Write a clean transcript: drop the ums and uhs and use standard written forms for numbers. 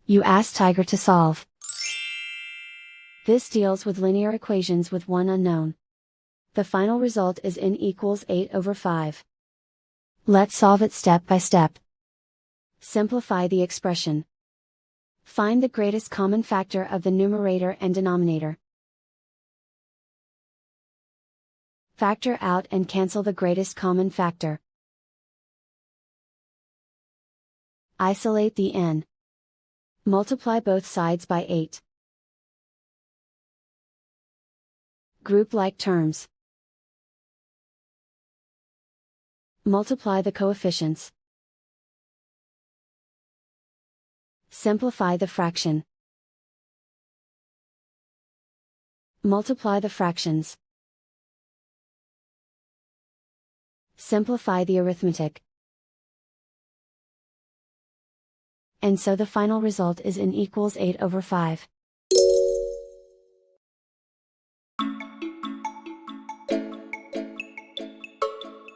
You ask Tiger to solve. This deals with linear equations with one unknown. The final result is n equals 8/5. Let's solve it step by step. Simplify the expression. Find the greatest common factor of the numerator and denominator. Factor out and cancel the greatest common factor. Isolate the n. Multiply both sides by 8. Group like terms. Multiply the coefficients. Simplify the fraction. Multiply the fractions. Simplify the arithmetic. And so the final result is n equals 8/5.